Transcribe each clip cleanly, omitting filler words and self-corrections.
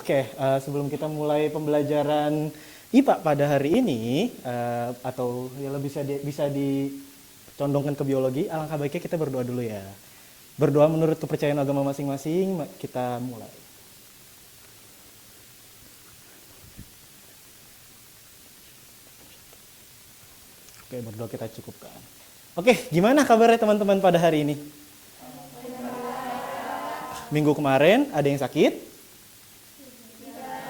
Oke, sebelum kita mulai pembelajaran IPA pada hari ini, atau ya lebih bisa dicondongkan ke biologi, alangkah baiknya kita berdoa dulu ya. Berdoa menurut kepercayaan agama masing-masing, kita mulai. Oke, berdoa kita cukupkan. Oke, gimana kabarnya teman-teman pada hari ini? Minggu kemarin ada yang sakit?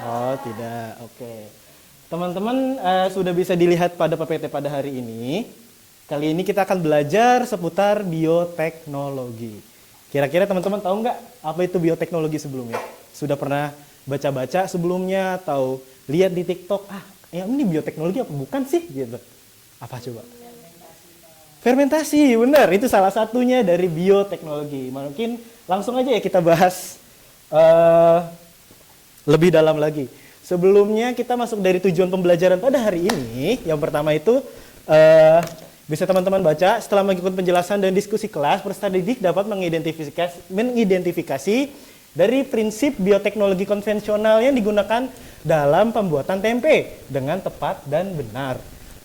Oh, tidak. Oke. Teman-teman sudah bisa dilihat pada PPT pada hari ini. Kali ini kita akan belajar seputar bioteknologi. Kira-kira teman-teman tahu nggak apa itu bioteknologi sebelumnya? Sudah pernah baca-baca sebelumnya atau lihat di TikTok, ini bioteknologi apa bukan sih gitu. Apa coba? Fermentasi, benar. Itu salah satunya dari bioteknologi. Mungkin langsung aja ya kita bahas lebih dalam lagi. Sebelumnya kita masuk dari tujuan pembelajaran pada hari ini. Yang pertama itu bisa teman-teman baca. Setelah mengikuti penjelasan dan diskusi kelas, peserta didik dapat mengidentifikasi dari prinsip bioteknologi konvensional yang digunakan dalam pembuatan tempe dengan tepat dan benar.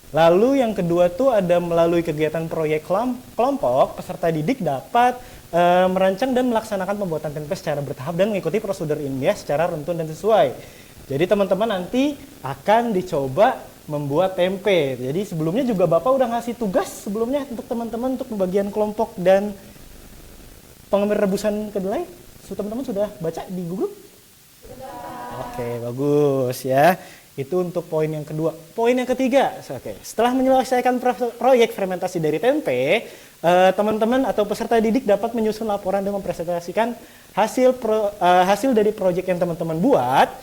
Lalu yang kedua tuh ada melalui kegiatan proyek kelompok, peserta didik dapat merancang dan melaksanakan pembuatan tempe secara bertahap dan mengikuti prosedur ilmiah secara runtun dan sesuai. Jadi teman-teman nanti akan dicoba membuat tempe. Jadi sebelumnya juga Bapak udah ngasih tugas sebelumnya untuk teman-teman untuk pembagian kelompok dan pengambil rebusan kedelai. Teman-teman sudah baca di Google? Oke, bagus ya. Itu untuk poin yang kedua. Poin yang ketiga, setelah menyelesaikan proyek fermentasi dari tempe, teman-teman atau peserta didik dapat menyusun laporan dan mempresentasikan hasil dari proyek yang teman-teman buat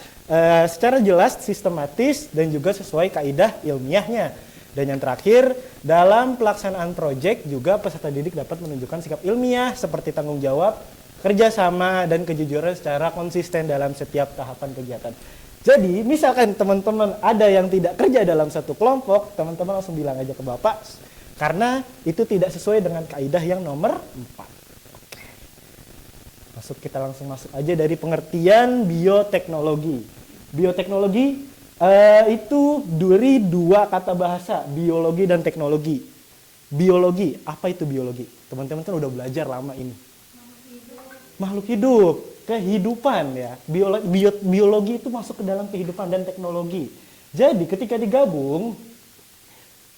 secara jelas, sistematis, dan juga sesuai kaidah ilmiahnya. Dan yang terakhir, dalam pelaksanaan proyek juga peserta didik dapat menunjukkan sikap ilmiah seperti tanggung jawab, kerjasama, dan kejujuran secara konsisten dalam setiap tahapan kegiatan. Jadi, misalkan teman-teman ada yang tidak kerja dalam satu kelompok, teman-teman langsung bilang aja ke Bapak, karena itu tidak sesuai dengan kaidah yang nomor 4. Kita langsung masuk aja dari pengertian bioteknologi. Bioteknologi itu dari dua kata bahasa, biologi dan teknologi. Biologi, apa itu biologi? Teman-teman kan udah belajar lama ini. Makhluk hidup. Kehidupan ya, biologi itu masuk ke dalam kehidupan dan teknologi. Jadi ketika digabung,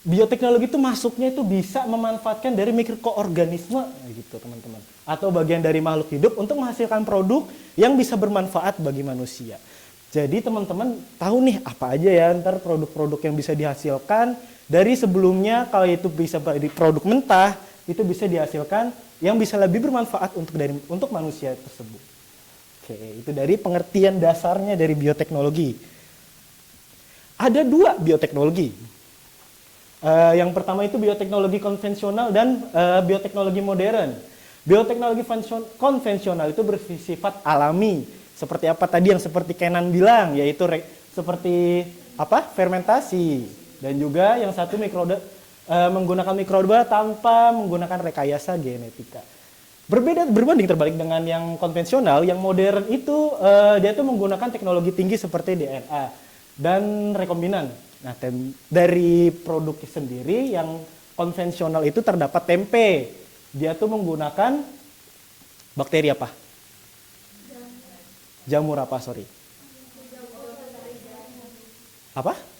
bioteknologi itu masuknya itu bisa memanfaatkan dari mikroorganisme gitu teman-teman, atau bagian dari makhluk hidup untuk menghasilkan produk yang bisa bermanfaat bagi manusia. Jadi teman-teman tahu nih apa aja ya ntar produk-produk yang bisa dihasilkan dari sebelumnya. Kalau itu bisa dari produk mentah, itu bisa dihasilkan yang bisa lebih bermanfaat untuk manusia tersebut. Oke, itu dari pengertian dasarnya dari bioteknologi. Ada dua bioteknologi. Yang pertama itu bioteknologi konvensional dan bioteknologi modern. Bioteknologi konvensional itu bersifat alami. Seperti apa tadi yang seperti Kenan bilang, yaitu seperti fermentasi. Dan juga yang satu menggunakan mikroba tanpa menggunakan rekayasa genetika. Berbanding terbalik dengan yang konvensional, yang modern itu dia tuh menggunakan teknologi tinggi seperti DNA dan rekombinan. Nah, dari produk sendiri yang konvensional itu terdapat tempe. Dia tuh menggunakan bakteri apa? Jamur apa, sorry? Apa?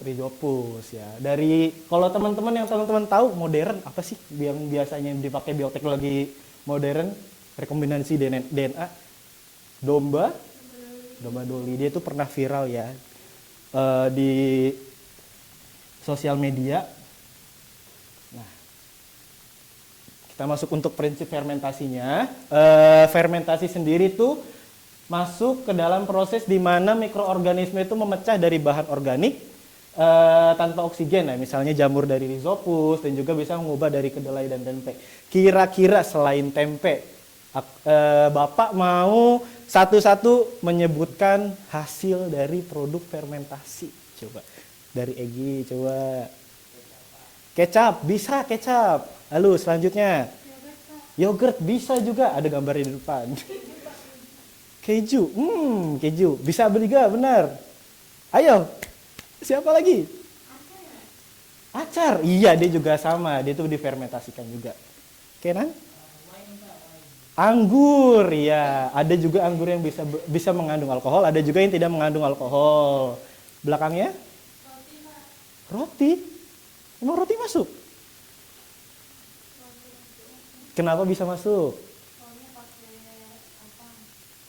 Rhizopus ya. Dari kalau teman-teman tahu modern apa sih yang biasanya dipakai bioteknologi modern, rekombinasi DNA? Domba doli. Dia itu pernah viral ya di sosial media. Nah, kita masuk untuk prinsip fermentasinya. Fermentasi sendiri tuh masuk ke dalam proses di mana mikroorganisme itu memecah dari bahan organik tanpa oksigen, misalnya jamur dari Rhizopus, dan juga bisa mengubah dari kedelai dan tempe. Kira-kira selain tempe, Bapak mau satu-satu menyebutkan hasil dari produk fermentasi? Coba dari Egi, coba. Kecap, bisa kecap. Lalu selanjutnya yogurt bisa juga, ada gambarnya di depan. Keju. Keju. Bisa bertiga, benar. Ayo. Siapa lagi? Acar. Iya, dia juga sama. Dia tuh difermentasikan juga. Kenan? Anggur, ya. Ada juga anggur yang bisa mengandung alkohol, ada juga yang tidak mengandung alkohol. Belakangnya? Roti. Emang roti masuk? Kenapa bisa masuk?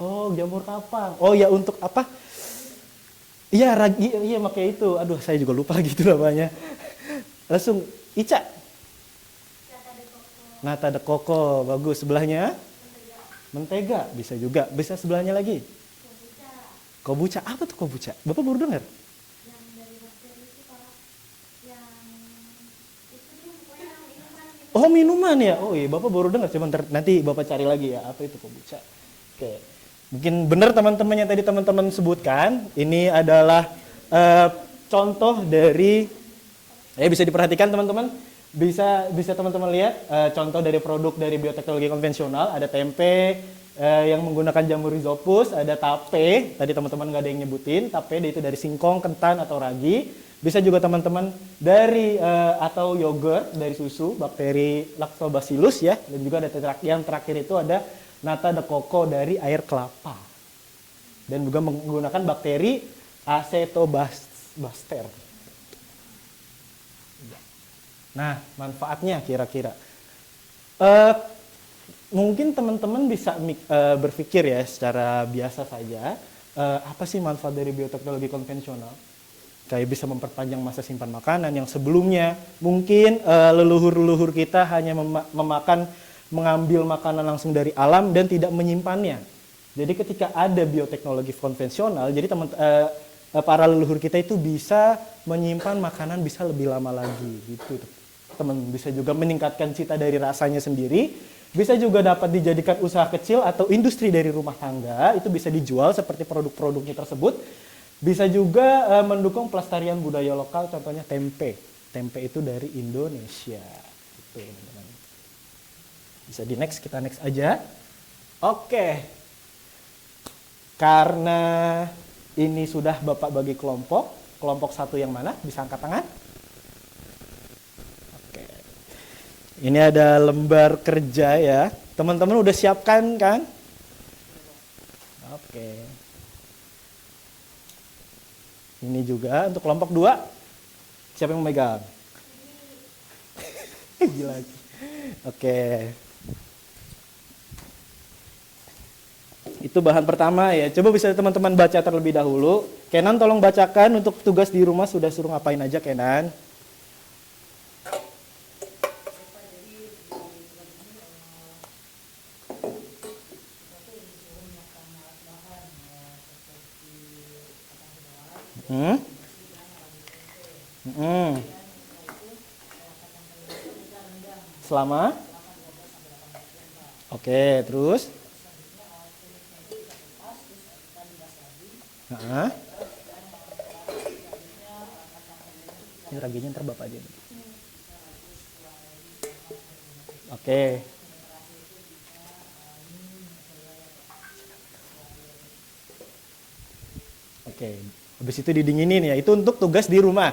Oh, jamur kapang. Oh ya, untuk apa? Iya, ragi, iya pakai itu. Aduh, saya juga lupa gitu namanya. Langsung Ica. Nata de coco, bagus. Sebelahnya? Mentega, bisa juga. Bisa sebelahnya lagi? Kombucha. Apa tuh kombucha? Bapak baru dengar? Oh, minuman ya? Oh iya, Bapak baru dengar. Coba nanti Bapak cari lagi ya, apa itu kombucha. Oke. Mungkin benar teman-teman yang tadi teman-teman sebutkan. Ini adalah contoh dari, bisa diperhatikan teman-teman. Bisa teman-teman lihat contoh dari produk dari bioteknologi konvensional. Ada tempe yang menggunakan jamur rhizopus, ada tape. Tadi teman-teman nggak ada yang nyebutin. Tape itu dari singkong, kentan, atau ragi. Bisa juga teman-teman dari atau yogurt dari susu, bakteri lactobacillus ya. Dan juga ada yang terakhir itu ada nata de coco dari air kelapa. Dan juga menggunakan bakteri acetobacter. Nah, manfaatnya kira-kira. Mungkin teman-teman bisa berpikir ya secara biasa saja, apa sih manfaat dari bioteknologi konvensional? Kayak bisa memperpanjang masa simpan makanan yang sebelumnya mungkin leluhur-leluhur kita hanya mengambil makanan langsung dari alam dan tidak menyimpannya. Jadi ketika ada bioteknologi konvensional, jadi para leluhur kita itu bisa menyimpan makanan bisa lebih lama lagi gitu. Teman bisa juga meningkatkan cita dari rasanya sendiri, bisa juga dapat dijadikan usaha kecil atau industri dari rumah tangga, itu bisa dijual seperti produk-produknya tersebut. Bisa juga mendukung pelestarian budaya lokal, contohnya tempe. Tempe itu dari Indonesia. Gitu, teman-teman. Bisa kita next aja. Oke. Karena ini sudah Bapak bagi kelompok satu yang mana? Bisa angkat tangan? Oke. Ini ada lembar kerja ya. Teman-teman udah siapkan kan? Oke. Ini juga untuk kelompok 2. Siapa yang memegang? Gila. Oke. Itu bahan pertama ya. Coba bisa teman-teman baca terlebih dahulu. Kenan tolong bacakan untuk tugas di rumah sudah suruh ngapain aja Kenan. Selama? Oke, terus? Ini raginya ntar Bapak aja. Oke. Oke, habis itu didinginin ya. Itu untuk tugas di rumah.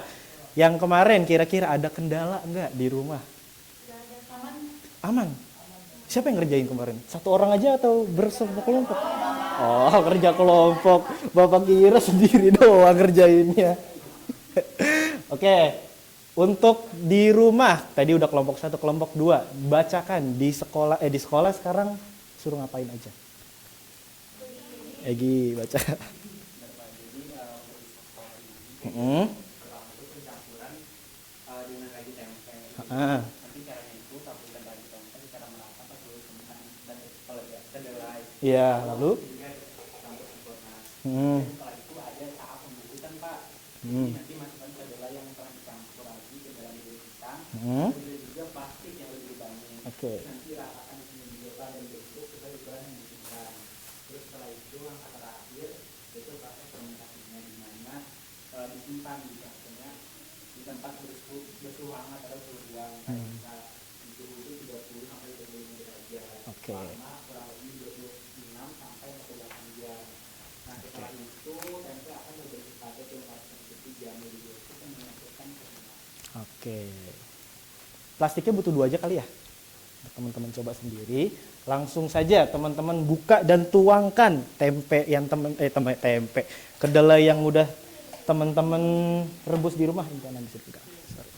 Yang kemarin kira-kira ada kendala enggak di rumah? Aman. Siapa yang ngerjain kemarin? Satu orang aja atau berkelompok? Oh, kerja kelompok. Bapak kira sendiri doang ngerjainnya. Oke. Untuk di rumah, tadi udah kelompok 1, kelompok 2. Bacakan di sekolah sekarang suruh ngapain aja? Egi, baca. Iya, lalu? Nanti masukkan kedelai yang telah dicampur lagi ke dalam pisang. Kemudian juga plastik yang lebih banyak. Nanti ratakan di biota dan bentuk supaya ukuran yang disimpan. Terus setelah itu langkah terakhir itu proses fermentasinya di mana disimpan di tempat bersuhu hangat atau suhu ruang. Di suhu itu 30 sampai 35 derajat. Selama kurang lebih 26 sampai 48 jam. Oke. Plastiknya butuh 2 aja kali ya. Teman-teman coba sendiri. Langsung saja teman-teman buka dan tuangkan tempe yang tempe kedelai yang udah teman-teman rebus di rumah. Intan bisa buka. Sorry.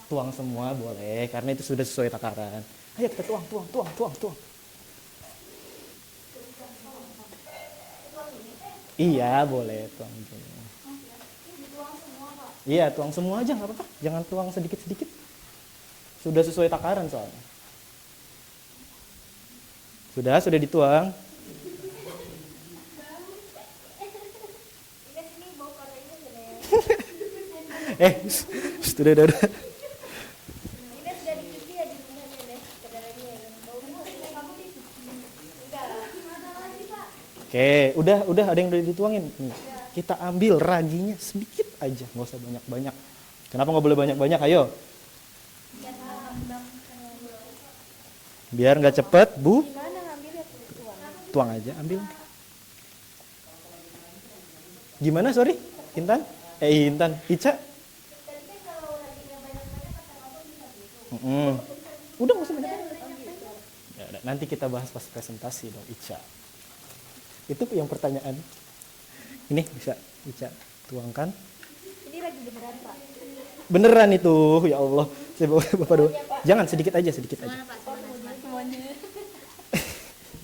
Tuang semua boleh karena itu sudah sesuai takaran. Ayo kita tuang. Iya boleh tuang. Iya tuang semua aja nggak apa-apa. Jangan tuang sedikit-sedikit. Sudah sesuai takaran soalnya. Sudah dituang. Sudah. Oke, udah ada yang udah dituangin. Nih, kita ambil raginya sedikit aja, nggak usah banyak-banyak. Kenapa nggak boleh banyak-banyak? Ayo. Biar nggak cepet, Bu. Tuang aja, ambil. Gimana, sorry? Intan? Ica? Udah nggak usah banyak-banyak. Ya, nanti kita bahas pas presentasi dong, Ica. Itu yang pertanyaan. Ini bisa Ica tuangkan. Ini lagi beneran Pak? Beneran itu, ya Allah. Saya bawa Bapak dulu. Jangan sedikit aja. Semuanya.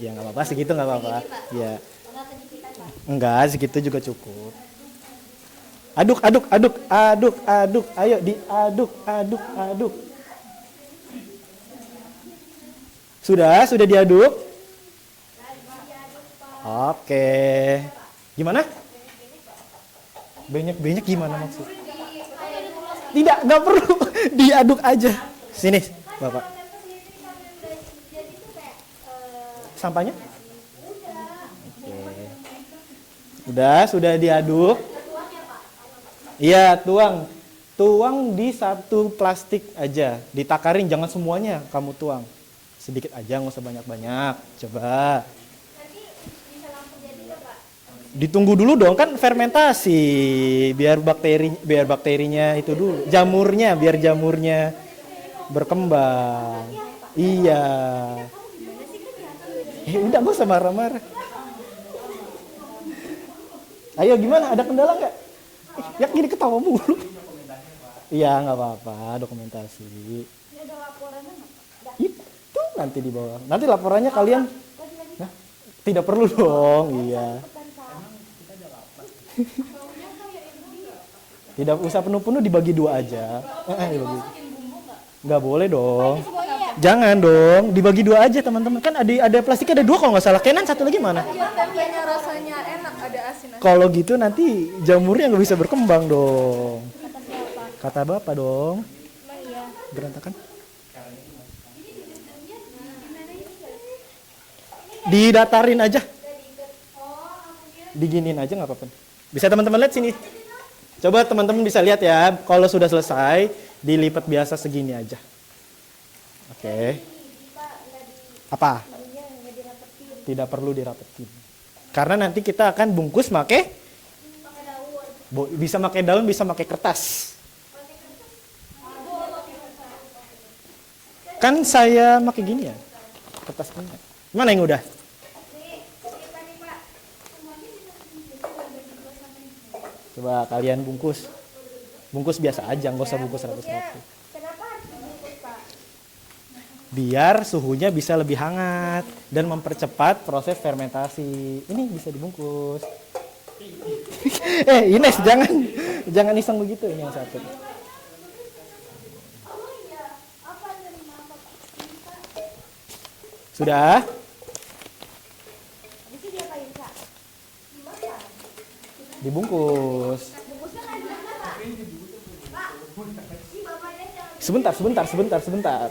Ya nggak apa-apa, segitu nggak apa-apa. Ya. Enggak, segitu juga cukup. Aduk. Ayo diaduk. Sudah diaduk. Oke. Gimana? Banyak gimana maksud? Tidak, nggak perlu. Diaduk aja. Sini, Bapak. Sampahnya? Oke. Sudah diaduk. Iya, tuang. Tuang di satu plastik aja. Ditakarin, jangan semuanya kamu tuang. Sedikit aja, nggak usah banyak-banyak. Coba. Ditunggu dulu dong, kan fermentasi. Biar bakterinya itu dulu. Biar jamurnya berkembang. Iya. Udah gak usah marah-marah. Ayo gimana? Ada kendala nggak? Ya gini ketawa mulu. Iya nggak apa-apa, dokumentasi. Ada laporannya nggak? Itu nanti di bawah. Nanti laporannya kalian. Nah, tidak perlu dong. Iya. Tidak usah penuh-penuh, dibagi 2 aja. Dibagi. Nggak boleh dong. Jangan dong, dibagi 2 aja teman-teman. Kan ada plastiknya ada 2 kalau nggak salah. Kenan satu lagi mana? Iya, tempenya rasanya enak, ada asin. Kalau gitu nanti jamurnya nggak bisa berkembang dong. Kata Bapak dong. Iya. Berantakan. Didatarin aja. Diginin aja nggak apa-apa. Bisa teman-teman lihat sini. Coba teman-teman bisa lihat ya. Kalau sudah selesai, dilipat biasa segini aja. Oke. Apa? Tidak perlu dirapetin. Karena nanti kita akan bungkus pakai bisa pakai daun, bisa pakai kertas. Kan saya pakai gini ya. Kertas ini. Mana yang udah? Coba kalian bungkus. Bungkus biasa aja, nggak usah bungkus rapi-rapi. Kenapa harus dibungkus Pak? Biar suhunya bisa lebih hangat dan mempercepat proses fermentasi. Ini bisa dibungkus. Ines jangan iseng begitu, ini yang satu. Sudah? Dibungkus. Sebentar.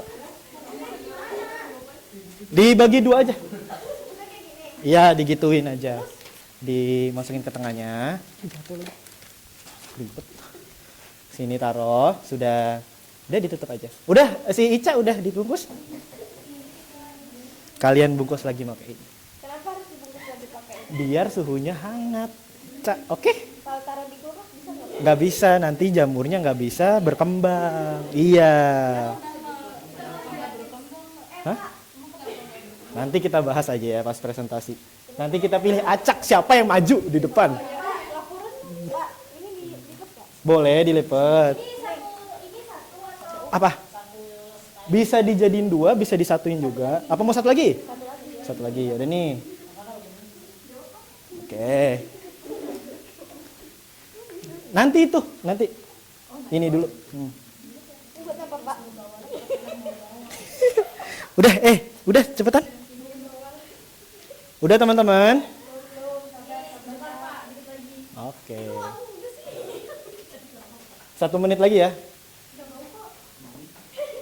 Dibagi 2 aja. Iya, digituin aja. Dimasukin ke tengahnya. Ribet. Sini taruh, sudah ditutup aja. Udah, si Ica udah dibungkus. Kalian bungkus lagi pakai ini. Kenapa harus dibungkus lagi pakai ini? Biar suhunya hangat. Oke? Kalau taruh di kulkas bisa nggak? Nggak bisa, nanti jamurnya nggak bisa berkembang. Iya. Hah? Nanti kita bahas aja ya pas presentasi. Nanti kita pilih acak siapa yang maju di depan. Boleh dilipat. Apa? Bisa dijadiin dua, bisa disatuin juga. Apa mau satu lagi? Satu lagi. Udah nih. Oke. Nanti itu, nanti. Ini dulu. Udah cepetan. Udah teman-teman. Oke. 1 menit lagi ya.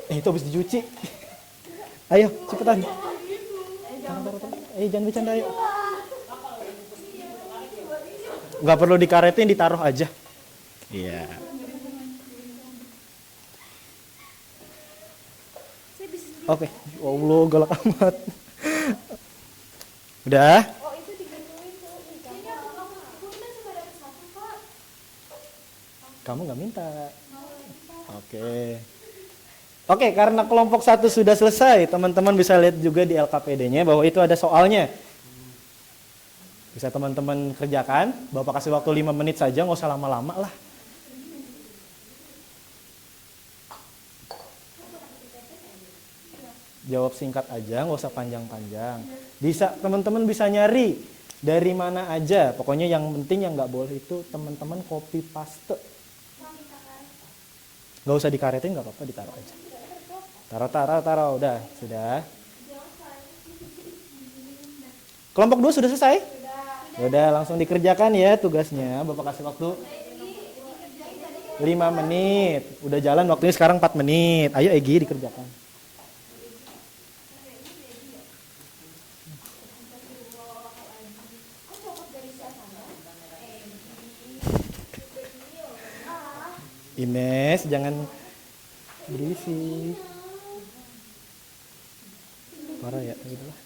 Itu habis dicuci. Ayo, cepetan. Jangan bercanda, ayo. Nggak perlu dikaretin, ditaruh aja. Iya. Oke. Allah, galak amat. Udah? Kamu nggak minta. Oke, karena kelompok 1 sudah selesai, teman-teman bisa lihat juga di LKPD-nya bahwa itu ada soalnya. Bisa teman-teman kerjakan, Bapak kasih waktu 5 menit saja, nggak usah lama-lama lah. Jawab singkat aja, nggak usah panjang-panjang. Teman-teman bisa nyari dari mana aja. Pokoknya yang penting yang nggak boleh itu teman-teman copy paste. Nggak usah dikaretin, nggak apa-apa, ditaruh aja. Taruh, udah, sudah. Kelompok 2 sudah selesai? Udah, langsung dikerjakan ya tugasnya. Bapak kasih waktu 5 menit. Udah jalan waktunya sekarang 4 menit. Ayo Egi dikerjakan. Ines, jangan berisik. Parah ya, gitu lah.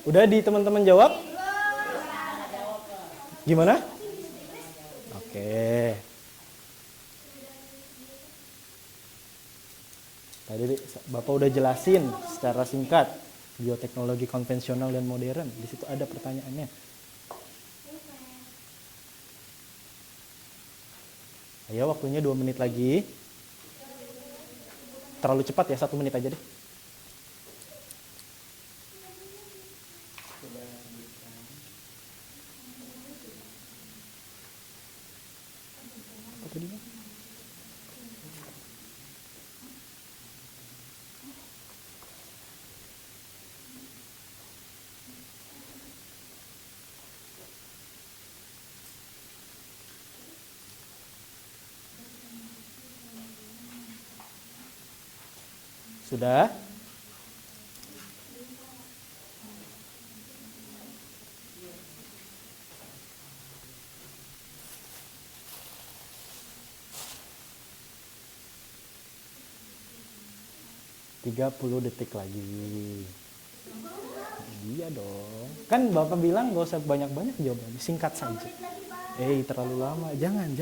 Udah di teman-teman jawab? Gimana? Oke. Tadi Bapak udah jelasin secara singkat bioteknologi konvensional dan modern. Di situ ada pertanyaannya. Ayo waktunya 2 menit lagi. Terlalu cepat ya, 1 menit aja deh. Sudah? ...30 detik lagi. Iya dong. Kan Bapak bilang gak usah banyak-banyak jawabannya, singkat saja. Terlalu lama. Jangan.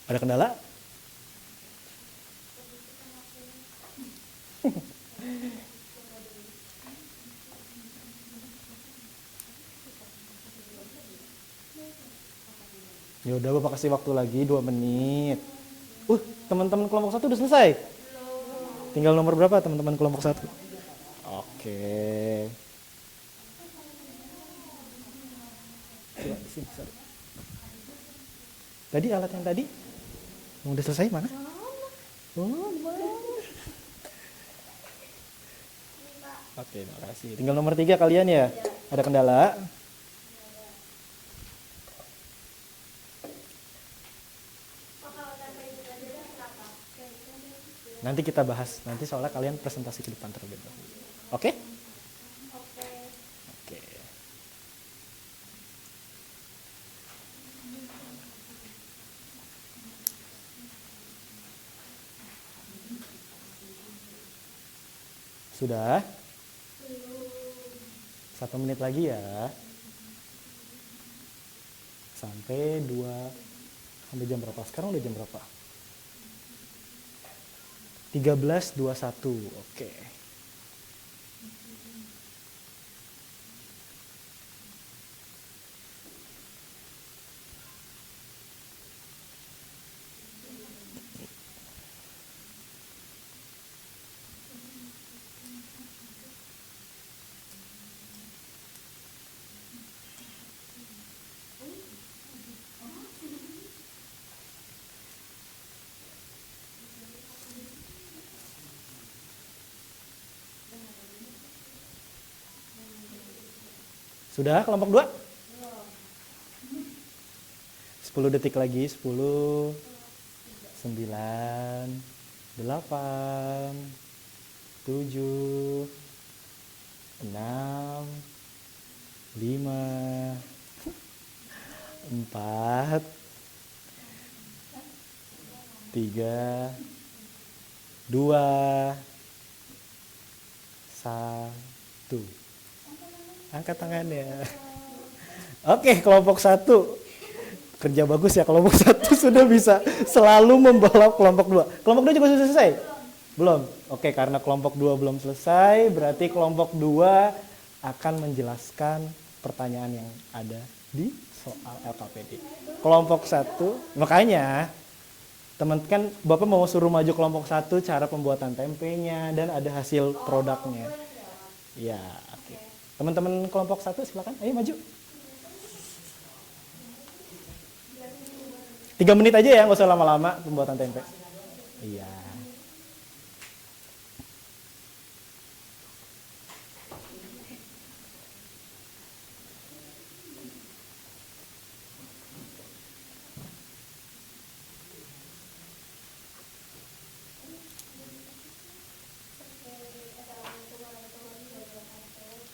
Ada kendala? Ya udah, Bapak kasih waktu lagi 2 menit. Teman-teman kelompok 1 udah selesai? Tinggal nomor berapa teman-teman kelompok 1? Oke. Coba di sini, sorry. Tadi alat yang tadi? Yang udah selesai mana? Oh, mana? Oke, makasih. Tinggal nomor 3 kalian ya? Ada kendala? Nanti kita bahas. Nanti soalnya kalian presentasi ke depan terlebih dahulu. Oke? Oke. Sudah? 1 menit lagi ya. Sampai jam berapa? Sekarang udah jam berapa? 13.21. Oke. Sudah kelompok 2? 10 detik lagi. 10, 9, 8, 7, 6, 5, 4, 3, 2, 1. Angkat tangannya. Oke, kelompok 1. Kerja bagus ya, kelompok 1 sudah bisa selalu membalap kelompok 2. Kelompok 2 juga sudah selesai? Belum? Oke, karena kelompok 2 belum selesai, berarti kelompok 2 akan menjelaskan pertanyaan yang ada di soal LKPD. Kelompok 1, makanya teman kan Bapak mau suruh maju kelompok 1 cara pembuatan tempenya dan ada hasil produknya. Ya, oke. Teman-teman kelompok 1 silakan, ayo maju. 3 menit aja ya, nggak usah lama-lama pembuatan tempe. Iya.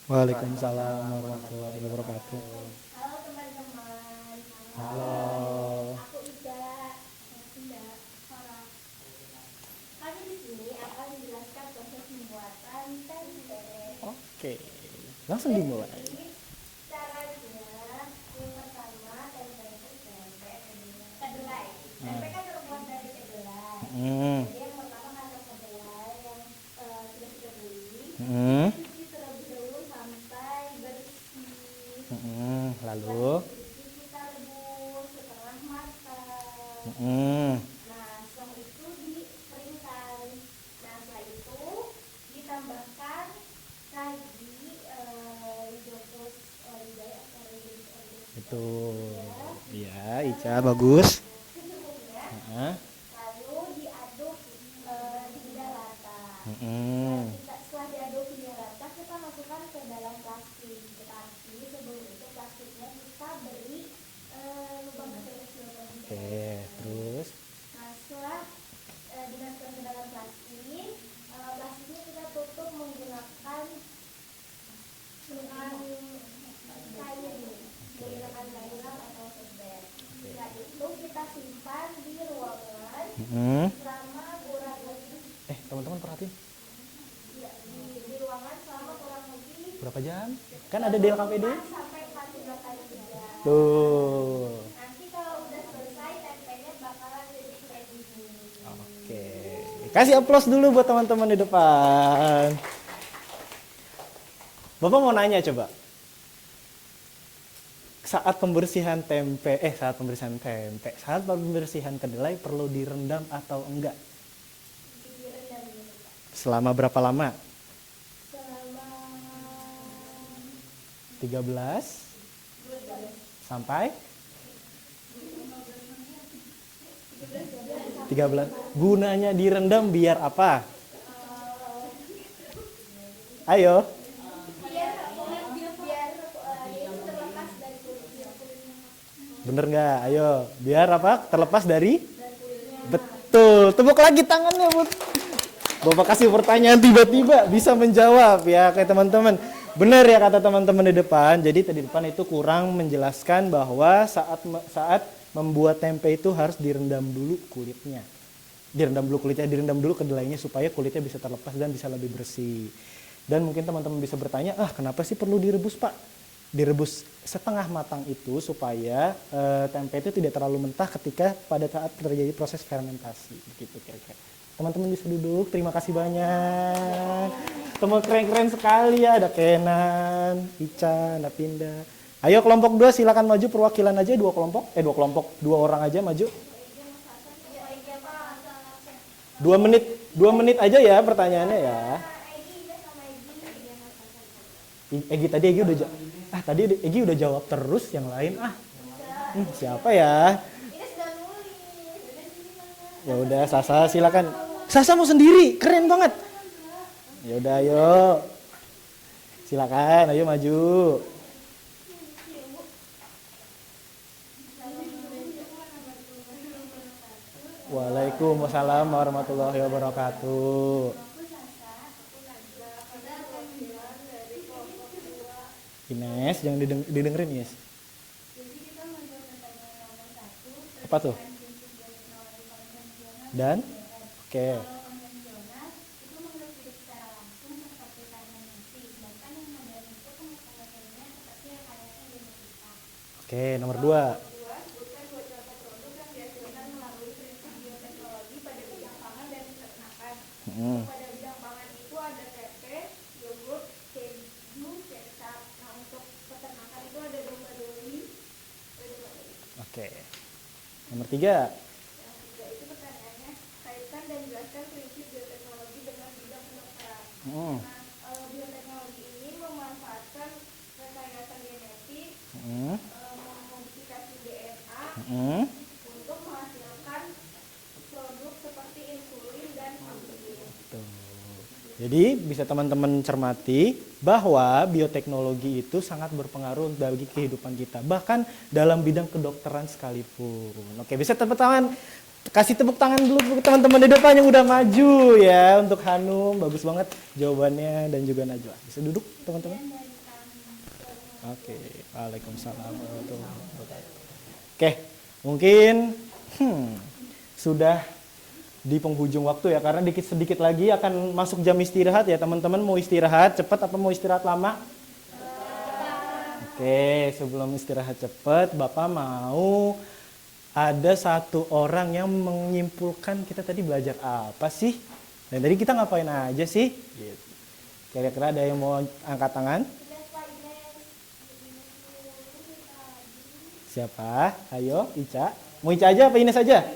Waalaikumsalam warahmatullahi wabarakatuh. Halo teman-teman. Halo. Aku Ida. Farah. Kami di sini akan menjelaskan proses pembuatan tempe. Oke, langsung dimulai. Jadi, caranya yang pertama tempe itu tempe kedelai. Tempe kan terbuat dari kedelai. Jadi yang pertama kacang kedelai yang sudah kita beli. Cuci terlebih dahulu sampai bersih. Lalu, Kita rebus setengah matang. Nah, setelah itu dikeringkan. Nah, setelah itu ditambahkan lagi hidrokus olidae atau itu, iya, Ica bagus. secukupnya. Heeh. Lalu diaduk hingga rata. Mm-mm. Setelah diaduk hingga rata, kita masukkan ke dalam plastik. Tetapi sebelum itu plastiknya kita beri lubang kecil-kecil. Oke, terus, Nah, setelah dimasukkan ke dalam plastik, plastiknya kita tutup menggunakan kain, menggunakan kain atau serbet. Setelah itu kita simpan di ruangan selama kurang lebih teman-teman perhatiin, di ruangan selama kurang lebih berapa jam? Kan ada DLKPD. 4 sampai 14 kali jam. Tuh. Nanti kalau udah selesai tempenya bakalan jadi kayak gini. Oke, kasih aplaus dulu buat teman-teman di depan. Bapak mau nanya coba. Saat pembersihan kedelai perlu direndam atau enggak? Direndam dulu, Pak. Selama berapa lama? Selama 13 sampai 13. Gunanya direndam biar apa? Ayo. biar itu terlepas dari kulitnya. Bener nggak? Ayo. Biar apa? Terlepas dari? Betul. Tepuk lagi tangannya, Bud. Bapak kasih pertanyaan tiba-tiba bisa menjawab ya kayak teman-teman. Benar ya kata teman-teman di depan. Jadi di depan itu kurang menjelaskan bahwa saat membuat tempe itu harus direndam dulu kulitnya. Direndam dulu kedelainya supaya kulitnya bisa terlepas dan bisa lebih bersih. Dan mungkin teman-teman bisa bertanya, kenapa sih perlu direbus, Pak? Direbus setengah matang itu supaya tempe itu tidak terlalu mentah ketika pada saat terjadi proses fermentasi. Begitu kira-kira. Teman-teman bisa duduk, terima kasih banyak. Teman keren-keren sekali ya, ada Kenan, Ica, ada Pinda. Ayo kelompok 2 silakan maju perwakilan aja 2 kelompok. 2 kelompok, 2 orang aja maju. 2 menit aja ya pertanyaannya ya. Egi udah tadi Egi udah jawab terus yang lain siapa ya? Ya udah Sasa silakan. Sasa mau sendiri, keren banget. Ya udah ayo. Silakan, ayo maju. Waalaikumsalam warahmatullahi wabarakatuh. Ines, jangan didengerin, Ines. Apa tuh? Dan? Oke. Oke, nomor 2. Pada bidang pangan itu ada tempe, yogurt, keju, kecap. Nah untuk peternakan itu ada domba doli. Oke. Nomor 3. Yang ketiga itu pertanyaannya kaitkan dan jelaskan prinsip bioteknologi dengan bidang kedokteran. Nah, bioteknologi ini memanfaatkan rekayasa genetik, memodifikasi DNA untuk menghasilkan produk seperti insulin dan vaksin. Jadi bisa teman-teman cermati bahwa bioteknologi itu sangat berpengaruh bagi kehidupan kita, bahkan dalam bidang kedokteran sekalipun. Oke, bisa tepuk tangan, kasih tepuk tangan dulu teman-teman di depan yang udah maju ya untuk Hanum, bagus banget jawabannya dan juga Najwa. Bisa duduk teman-teman. Oke, waalaikumsalam warahmatullahi wabarakatuh. Oke, mungkin sudah di penghujung waktu ya, karena sedikit lagi akan masuk jam istirahat ya teman-teman. Mau istirahat cepat apa mau istirahat lama? Oke, sebelum istirahat cepat, Bapak mau ada 1 orang yang menyimpulkan kita tadi belajar apa sih? Dan tadi kita ngapain aja sih? Gitu. Kira-kira ada yang mau angkat tangan? Siapa? Ayo, Ica. Mau Ica aja apa Ines aja?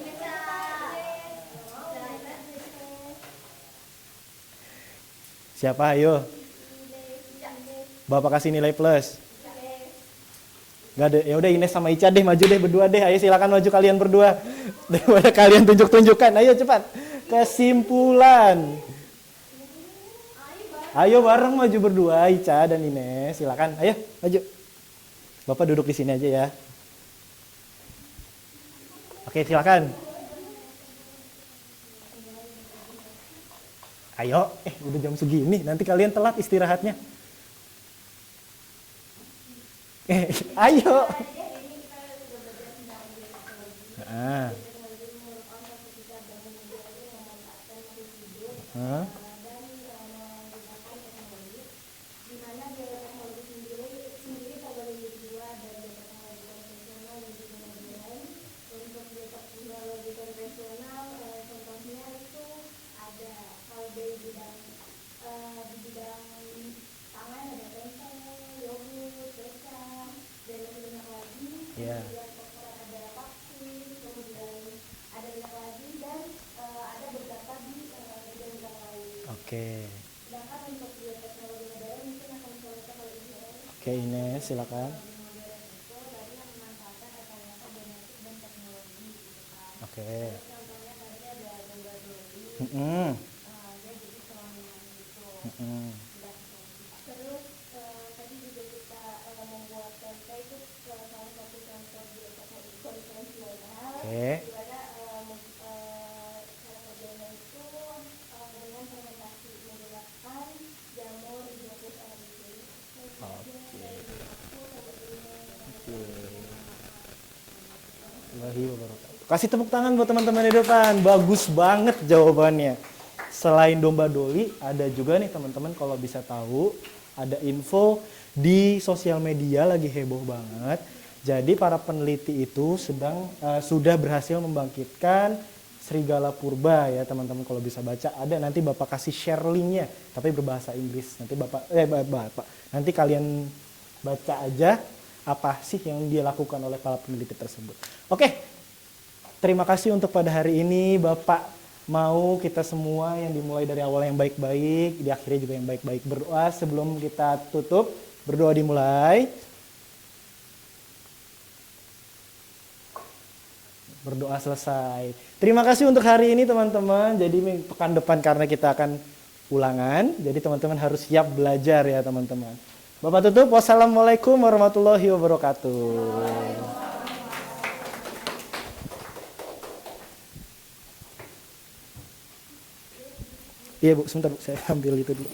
Siapa? Ayo. Bapak kasih nilai plus. Gak ada. Ya udah Ines sama Ica deh, maju deh berdua deh. Ayo silakan maju kalian berdua. Daripada kalian tunjuk-tunjukkan. Ayo cepat. Kesimpulan. Ayo bareng maju berdua Ica dan Ines. Silakan. Ayo maju. Bapak duduk di sini aja ya. Oke, silakan. Ayo, udah jam segini, nanti kalian telat istirahatnya. Ayo. Oke, Ines, silakan. Oke. Contohnya tadi ada domba doli, Mm-mm. dia jadi selama gitu. Mm-mm. Terus tadi juga kita membuat tempe itu salah satu contoh bioteknologi konvensional, Oke. di mana cara kerjanya itu dengan fermentasi menggunakan jamur hidrokus aerobik. Oke. Kasih tepuk tangan buat teman-teman di depan. Bagus banget jawabannya. Selain domba doli, ada juga nih teman-teman kalau bisa tahu, ada info di sosial media lagi heboh banget. Jadi para peneliti itu sudah berhasil membangkitkan serigala purba ya teman-teman, kalau bisa baca ada, nanti Bapak kasih share linknya tapi berbahasa Inggris. Nanti Bapak nanti kalian baca aja apa sih yang dia lakukan oleh para peneliti tersebut. Oke, terima kasih untuk pada hari ini Bapak mau kita semua yang dimulai dari awal yang baik-baik, di akhirnya juga yang baik-baik. Berdoa sebelum kita tutup, berdoa dimulai. Berdoa selesai. Terima kasih untuk hari ini teman-teman. Jadi pekan depan karena kita akan ulangan, jadi teman-teman harus siap belajar ya teman-teman. Bapak tutup, wassalamualaikum warahmatullahi wabarakatuh. Iya Bu, sebentar Bu, saya ambil itu dulu.